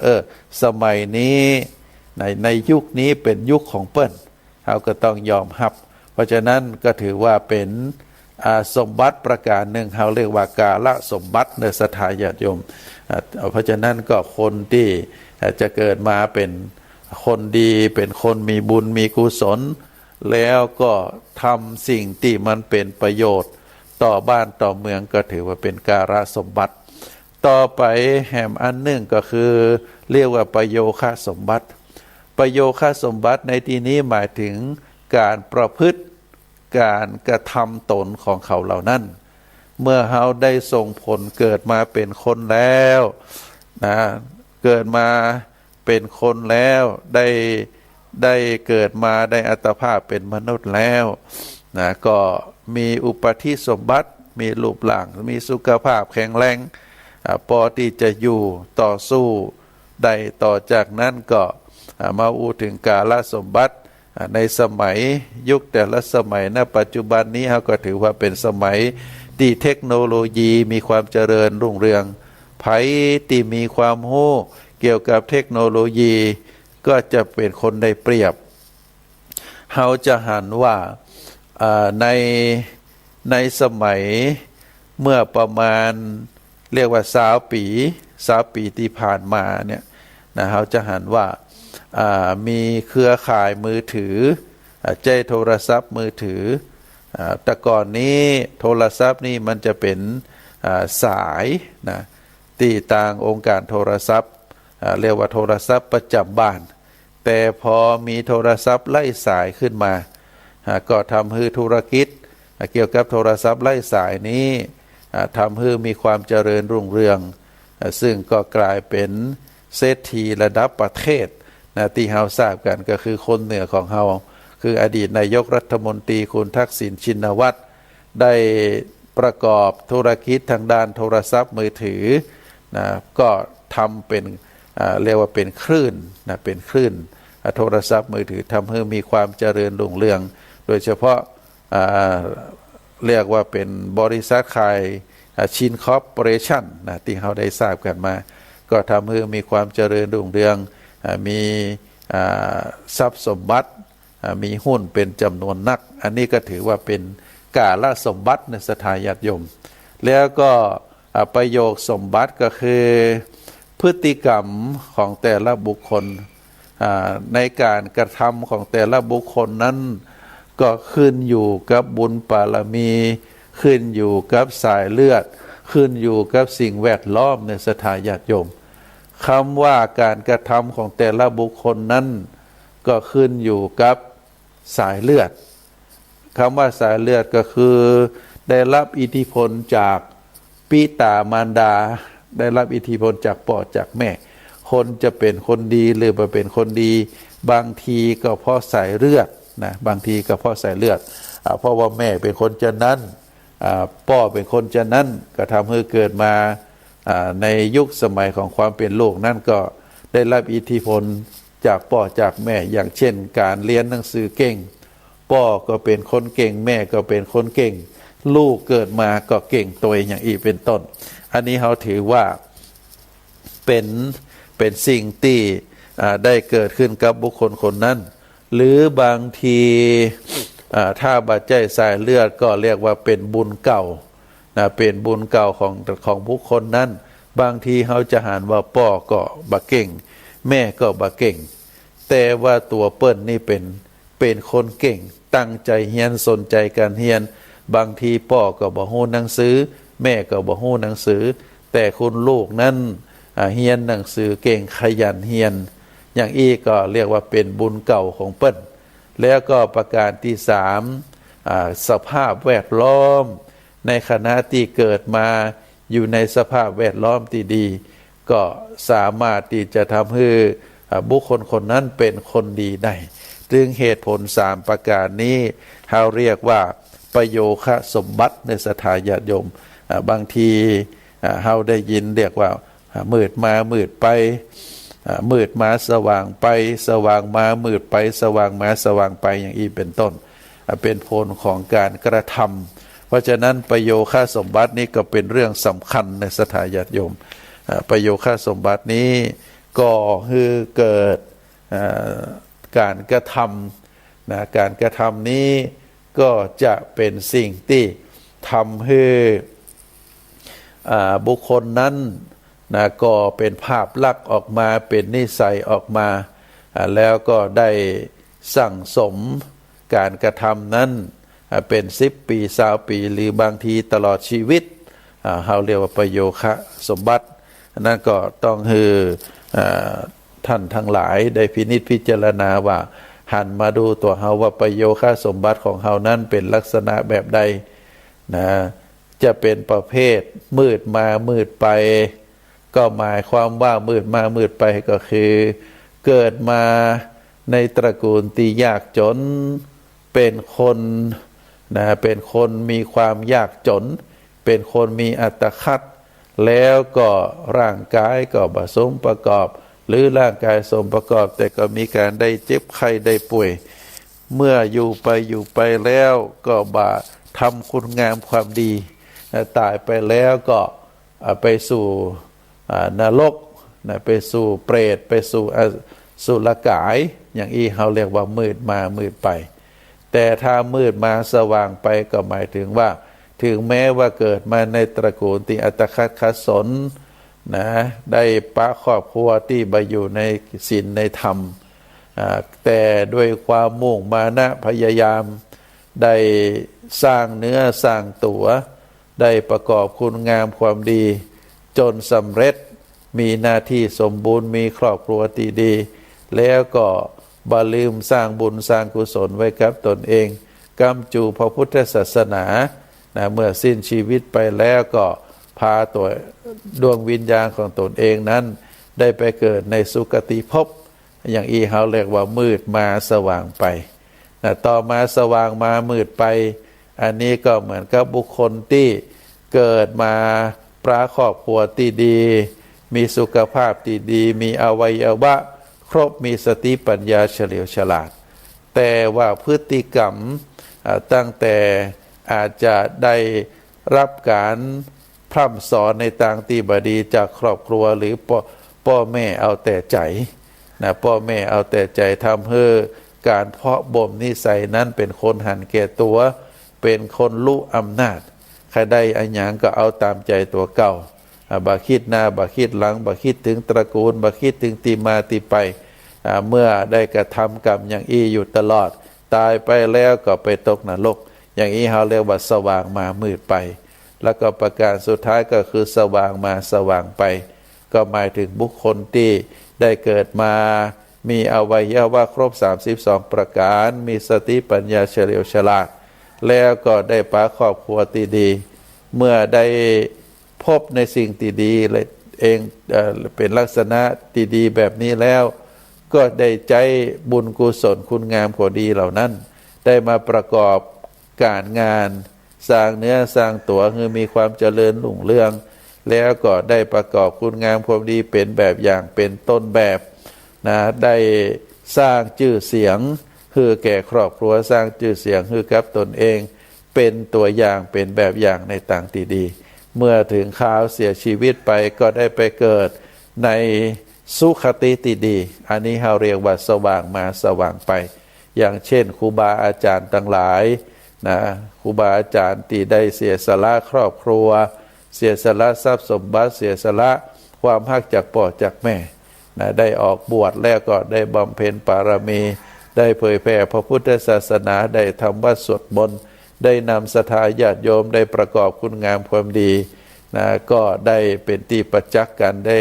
สมัยนี้ในยุคนี้เป็นยุคของเปิ้ลเขาก็ต้องยอมรับเพราะฉะนั้นก็ถือว่าเป็นสมบัติประการหนึ่งเขาเรียกว่ากาลสมบัติในสถาญาติโยมเพราะฉะนั้นก็คนที่จะเกิดมาเป็นคนดีเป็นคนมีบุญมีกุศลแล้วก็ทำสิ่งที่มันเป็นประโยชน์ต่อบ้านต่อเมืองก็ถือว่าเป็นกาลสมบัติต่อไปแหมอันหนึ่งก็คือเรียกว่าประโยคสมบัติประโยคสมบัติในที่นี้หมายถึงการประพฤติการกระทำตนของเขาเหล่านั้นเมื่อเขาได้ส่งผลเกิดมาเป็นคนแล้วนะเกิดมาเป็นคนแล้วได้เกิดมาได้อัตภาพเป็นมนุษย์แล้วนะก็มีอุปธิสมบัติมีรูปร่างมีสุขภาพแข็งแรงพอที่จะอยู่ต่อสู้ได้ต่อจากนั้นก็มาอูถึงกาลสมบัติในสมัยยุคแต่ละสมัยณปัจจุบันนี้เราก็ถือว่าเป็นสมัยที่เทคโนโลยีมีความเจริญรุ่งเรืองไผที่มีความรู้เกี่ยวกับเทคโนโลยีก็จะเป็นคนได้เปรียบเราจะหันว่าในสมัยเมื่อประมาณเรียกว่า20 ปีที่ผ่านมาเนี่ยนะเราจะหันว่ามีเครือข่ายมือถือใจโทรศัพท์มือถือแต่ก่อนนี้โทรศัพท์นี่มันจะเป็นสายนะที่ต่างองค์การโทรศัพท์เรียกว่าโทรศัพท์ประจำบ้านแต่พอมีโทรศัพท์ไล่สายขึ้นมาก็ทำให้ธุรกิจเกี่ยวกับโทรศัพท์ไล่สายนี้ทำให้มีความเจริญรุ่งเรืองซึ่งก็กลายเป็นเศรษฐีระดับประเทศที่เราทราบกันก็คือคนเหนือของเราคืออดีตนายกรัฐมนตรีคุณทักษิณชินวัตรได้ประกอบธุรกิจทางด้านโทรศัพท์มือถือนะก็ทำเป็นเรียกว่าเป็นคลื่นนะเป็นคลื่นโทรศัพท์มือถือทำให้มีความเจริญรุ่งเรืองโดยเฉพาะเรียกว่าเป็นบริษัทขายชินคอร์ปอเรชั่นนะที่เราได้ทราบกันมาก็ทำให้มีความเจริญรุ่งเรืองมีทรัพย์สมบัติมีหุ้นเป็นจำนวนนักอันนี้ก็ถือว่าเป็นกาลสมบัติในสถาญาติโยมแล้วก็ประโยคสมบัติก็คือพฤติกรรมของแต่ละบุคคลในการกระทำของแต่ละบุคคลนั้นก็ขึ้นอยู่กับบุญบารมีขึ้นอยู่กับสายเลือดขึ้นอยู่กับสิ่งแวดล้อมในสถาญาติโยมคำว่าการกระทำของแต่ละบุคคลนั้นก็ขึ้นอยู่กับสายเลือดคำว่าสายเลือดก็คือได้รับอิทธิพลจากปิตามารดาได้รับอิทธิพลจากพ่อจากแม่คนจะเป็นคนดีหรือไม่เป็นคนดีบางทีก็เพราะสายเลือดนะบางทีก็เพราะสายเลือดเพราะว่าแม่เป็นคนจะนั้นพ่อเป็นคนจะนั้นก็ทำให้เกิดมาในยุคสมัยของความเป็นโลกนั่นก็ได้รับอิทธิพลจากพ่อจากแม่อย่างเช่นการเรียนหนังสือเก่งพ่อก็เป็นคนเก่งแม่ก็เป็นคนเก่งลูกเกิดมาก็เก่งตัวเองอย่างอีกเป็นต้นอันนี้เขาถือว่าเป็นสิ่งที่ได้เกิดขึ้นกับบุคคลคนนั้นหรือบางทีถ้าบาดใจสายเลือดก็เรียกว่าเป็นบุญเก่านะเป็นบุญเก่าของบุคคลนั้นบางทีเขาจะหานว่าพ่อก็บาเก่งแม่ก็บาเก่งแต่ว่าตัวเปิ้ลนี่เป็นคนเก่งตั้งใจเรียนสนใจการเรียนบางทีพ่อก็บ่ฮู้หนังสือแม่ก็บ่ฮู้หนังสือแต่คุณลูกนั้นเรียนหนังสือเก่งขยันเรียนอย่างอีกก็เรียกว่าเป็นบุญเก่าของเปิ้ลแล้วก็ประการที่3สภาพแวดล้อมในขณะที่เกิดมาอยู่ในสภาพแวดล้อมที่ดีก็สามารถที่จะทำให้บุคคลคนนั้นเป็นคนดีได้จึงเหตุผล3ประการนี้เราเรียกว่าประโยคสมบัติในสถาญาติโยมบางทีเราได้ยินเรียกว่ามืดมามืดไป มืดมาสว่างไปสว่างมามืดไปสว่างมาสว่างไปอย่างนี้เป็นต้นเป็นผลของการกระทำเพราะฉะนั้นประโยค่าสมบัตินี้ก็เป็นเรื่องสำคัญในศรัทธาญาติโยมประโยค่าสมบัตินี้ก็คือเกิดการกระทำนะการกระทำนี้ก็จะเป็นสิ่งที่ทำให้บุคคลนั้นนะก็เป็นภาพลักษณ์ออกมาเป็นนิสัยออกมาแล้วก็ได้สั่งสมการกระทำนั้นเป็น10 ปี20 ปีหรือบางทีตลอดชีวิตเราเรียกว่าประโยคะสมบัตินั่นก็ต้องให้ท่านทั้งหลายได้พินิจพิจารณาว่าหันมาดูตัวเฮาว่าประโยคะสมบัติของเฮานั้นเป็นลักษณะแบบใดนะจะเป็นประเภทมืดมามืดไปก็หมายความว่ามืดมามืดไปก็คือเกิดมาในตระกูลที่ยากจนเป็นคนนะเป็นคนมีความยากจนเป็นคนมีอัตคัดแล้วก็ร่างกายก็บ่สมประกอบหรือร่างกายสมประกอบแต่ก็มีการได้เจ็บไข้ได้ป่วยเมื่ออยู่ไปแล้วก็บ่ทำคุณงามความดีตายไปแล้วก็ไปสู่นรกไปสู่เปรตไปสู่สุรกายอย่างอีเขาเรียกว่ามืดมามืดไปแต่ถ้ามืดมาสว่างไปก็หมายถึงว่าถึงแม้ว่าเกิดมาในตระกูลที่อัตคัดขัดสนนะได้ปะครอบครัวที่ไปอยู่ในศีลในธรรมแต่ด้วยความมุ่งมานะพยายามได้สร้างเนื้อสร้างตัวได้ประกอบคุณงามความดีจนสำเร็จมีหน้าที่สมบูรณ์มีครอบครัวที่ดีแล้วก็บ่ลืมสร้างบุญสร้างกุศลไว้กับตนเองกำจูพระพุทธศาสนาเมื่อสิ้นชีวิตไปแล้วก็พาตัวดวงวิญญาณของตนเองนั้นได้ไปเกิดในสุคติภพอย่างอีเขาเรียกว่ามืดมาสว่างไปต่อมาสว่างมามืดไปอันนี้ก็เหมือนกับบุคคลที่เกิดมาปราครอบครัวที่ดีมีสุขภาพที่ดีมีอวัยวะครบมีสติปัญญาเฉลียวฉลาดแต่ว่าพฤติกรรมตั้งแต่อาจจะได้รับการพร่ำสอนในทางที่บดีจากครอบครัวหรือพ่อแม่เอาแต่ใจพ่อแม่เอาแต่ใจทำให้การเพาะบ่มนิสัยนั้นเป็นคนหันแก่ตัวเป็นคนรู้อำนาจใครได้อันหยังก็เอาตามใจตัวเก่าบ่คิดหน้าบ่คิดหลังบ่คิดถึงตระกูลบ่คิดถึงที่มาที่ไปเมื่อได้กระทำกรรมอย่างอี้อยู่ตลอดตายไปแล้วก็ไปตกนรกอย่างนี้เขาเรียกว่าสว่างมามืดไปแล้วก็ประการสุดท้ายก็คือสว่างมาสว่างไปก็หมายถึงบุคคลที่ได้เกิดมามีอวัยวะครบ32ประการมีสติปัญญาเฉลียวฉลาดแล้วก็ได้ปะครอบครัวที่ดีเมื่อได้พบในสิ่งที่ดีเลยเองเป็นลักษณะที่ดีแบบนี้แล้วก็ได้ใจบุญกุศลคุณงามความดีเหล่านั้นได้มาประกอบการงานสร้างเนื้อสร้างตัวคือมีความเจริญรุ่งเรืองแล้วก็ได้ประกอบคุณงามความดีเป็นแบบอย่างเป็นต้นแบบได้สร้างชื่อเสียงคือแก่ครอบครัวสร้างชื่อเสียงคือกับตนเองเป็นตัวอย่างเป็นแบบอย่างในต่างที่ดีเมื่อถึงคราวเสียชีวิตไปก็ได้ไปเกิดในสุขติที่ดีอันนี้เราเรียกว่าสว่างมาสว่างไปอย่างเช่นครูบาอาจารย์ทั้งหลายครูบาอาจารย์ที่ได้เสียสละครอบครัวเสียสละทรัพย์สมบัติเสียสละความฮักจากพ่อจากแม่ได้ออกบวชแล้วก็ได้บำเพ็ญปารมีได้เผยแผ่พระพุทธศาสนาได้ทำวัดสวดมนต์ได้นำศรัทธาญาติโยมได้ประกอบคุณงามความดีก็ได้เป็นที่ประจักษ์กันได้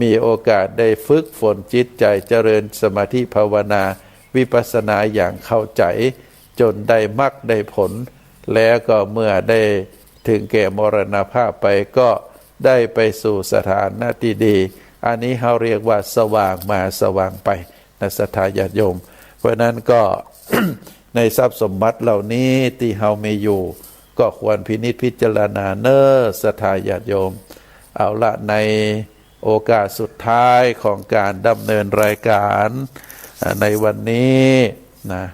มีโอกาสได้ฝึกฝนจิตใจเจริญสมาธิภาวนาวิปัสสนาอย่างเข้าใจจนได้มรรคได้ผลแล้วก็เมื่อได้ถึงแก่มรณภาพไปก็ได้ไปสู่สถานะที่ดีอันนี้เขาเรียกว่าสว่างมาสว่างไปนะศรัทธาญาติโยมเพราะนั้นก็ ในทรัพย์สมบัติเหล่านี้ที่เรามีอยู่ก็ควรพินิจพิจารณาเน้อศรัทธาญาติโยมเอาละใน โอกาสสุดท้ายของการดำเนินรายการในวันนี้นะ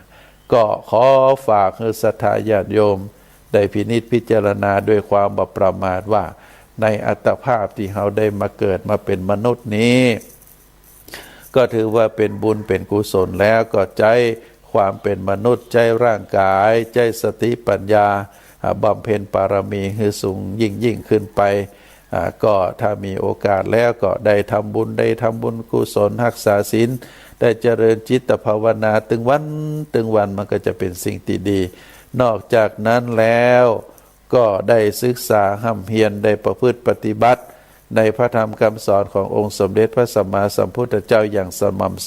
ก็ขอฝากให้ศรัทธาญาติโยมได้พินิจพิจารณาด้วยความบ่ประมาทว่าในอัตภาพที่เราได้มาเกิดมาเป็นมนุษย์นี้ก็ถือว่าเป็นบุญเป็นกุศลแล้วก็ใจความเป็นมนุษย์ใจร่างกายใจสติปัญญาบำเพ็ญปารมีให้สูงยิ่งขึ้นไปก็ถ้ามีโอกาสแล้วก็ได้ทำบุญกุศลรักษาศีลได้เจริญจิตภาวนาตึงวันมันก็จะเป็นสิ่งที่ดีนอกจากนั้นแล้วก็ได้ศึกษาห้ำเพียรได้ประพฤติปฏิบัติในพระธรรมคำสอนขององค์สมเด็จพระสัมมาสัมพุทธเจ้าอย่างสม่ำ